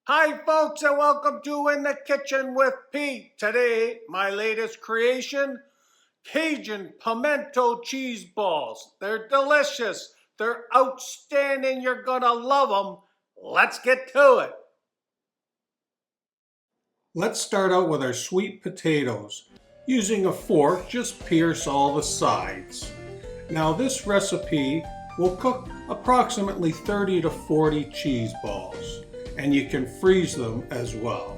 Hi folks and welcome to In the Kitchen with Pete. Today, my latest creation, Cajun Pimento cheese balls. They're delicious. They're outstanding. You're gonna love them. Let's get to it. Let's start out with our sweet potatoes. Using a fork, just pierce all the sides. Now this recipe will cook approximately 30 to 40 cheese balls, and you can freeze them as well.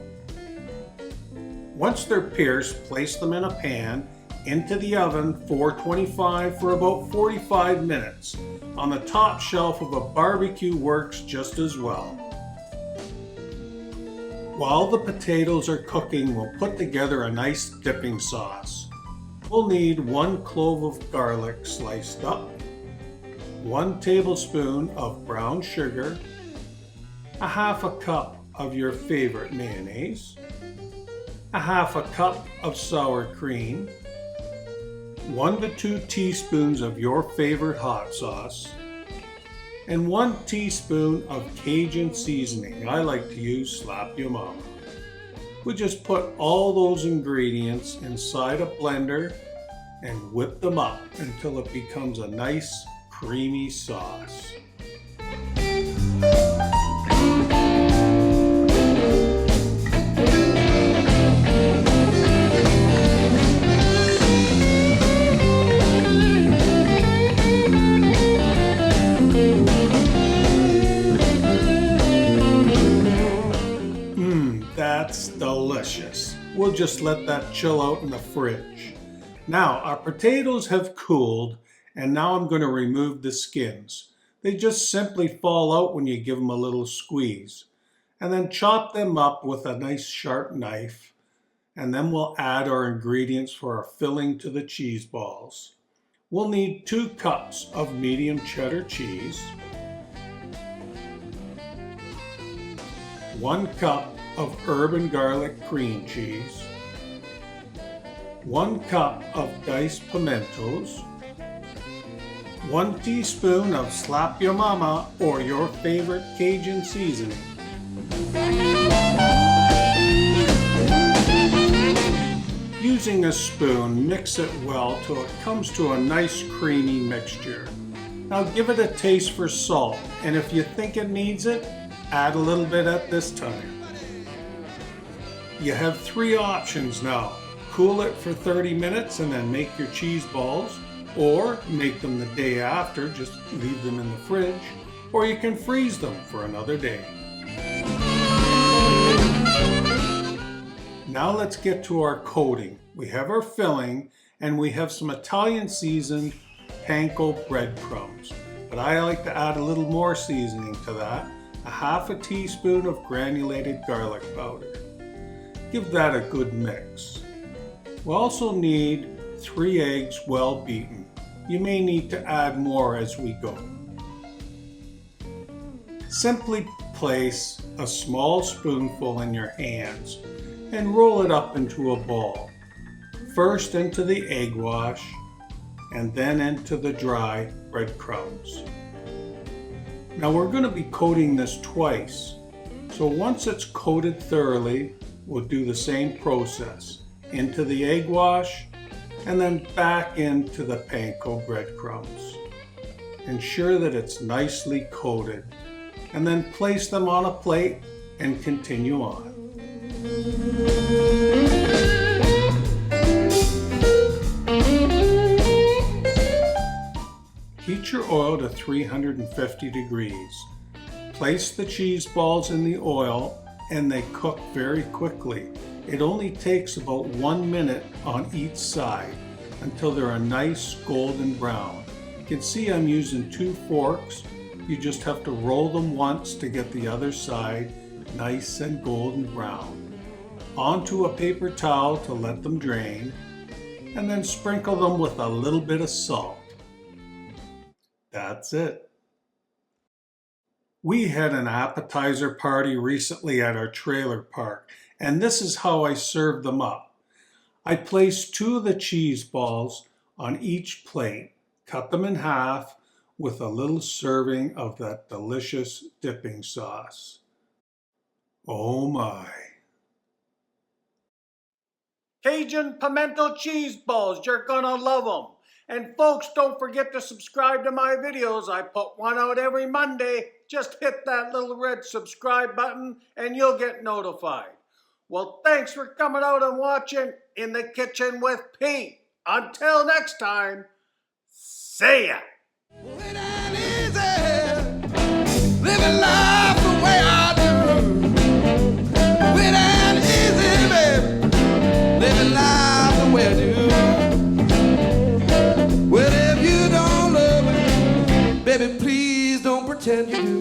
Once they're pierced, place them in a pan into the oven 425 for about 45 minutes. On the top shelf of a barbecue works just as well. While the potatoes are cooking, we'll put together a nice dipping sauce. We'll need 1 clove of garlic sliced up, 1 tablespoon of brown sugar, a half a cup of your favorite mayonnaise, a half a cup of sour cream, 1 to 2 teaspoons of your favorite hot sauce, and 1 teaspoon of Cajun seasoning. I like to use Slap Your Mama. We just put all those ingredients inside a blender and whip them up until it becomes a nice creamy sauce. That's delicious. We'll just let that chill out in the fridge. Now our potatoes have cooled, and now I'm going to remove the skins. They just simply fall out when you give them a little squeeze. And then chop them up with a nice sharp knife, and then we'll add our ingredients for our filling to the cheese balls. We'll need 2 cups of medium cheddar cheese, 1 cup of herb and garlic cream cheese, 1 cup of diced pimentos, 1 teaspoon of Slap Your Mama or your favorite Cajun seasoning. Using a spoon, mix it well till it comes to a nice creamy mixture. Now give it a taste for salt, and if you think it needs it, add a little bit at this time. You have 3 options now. Cool it for 30 minutes and then make your cheese balls, or make them the day after, just leave them in the fridge, or you can freeze them for another day. Now let's get to our coating. We have our filling, and we have some Italian seasoned panko breadcrumbs, but I like to add a little more seasoning to that, a half a teaspoon of granulated garlic powder. Give that a good mix. We'll also need 3 eggs well beaten. You may need to add more as we go. Simply place a small spoonful in your hands and roll it up into a ball. First into the egg wash and then into the dry breadcrumbs. Now we're going to be coating this twice. So once it's coated thoroughly, we'll do the same process. Into the egg wash and then back into the panko breadcrumbs. Ensure that it's nicely coated and then place them on a plate and continue on. Heat your oil to 350 degrees. Place the cheese balls in the oil and they cook very quickly. It only takes about 1 minute on each side until they're a nice golden brown. You can see I'm using 2 forks. You just have to roll them once to get the other side nice and golden brown. Onto a paper towel to let them drain, and then sprinkle them with a little bit of salt. That's it. We had an appetizer party recently at our trailer park, and this is how I served them up. I placed 2 of the cheese balls on each plate, cut them in half with a little serving of that delicious dipping sauce. Oh my. Cajun Pimento cheese balls, you're gonna love them. And folks, don't forget to subscribe to my videos. I put one out every Monday. Just hit that little red subscribe button and you'll get notified. Well, thanks for coming out and watching In the Kitchen with Pete. Until next time, see ya. It ain't easy living life the way I do. It ain't easy, baby, living life the way I do. Well, if you don't love me, baby, please don't pretend you do.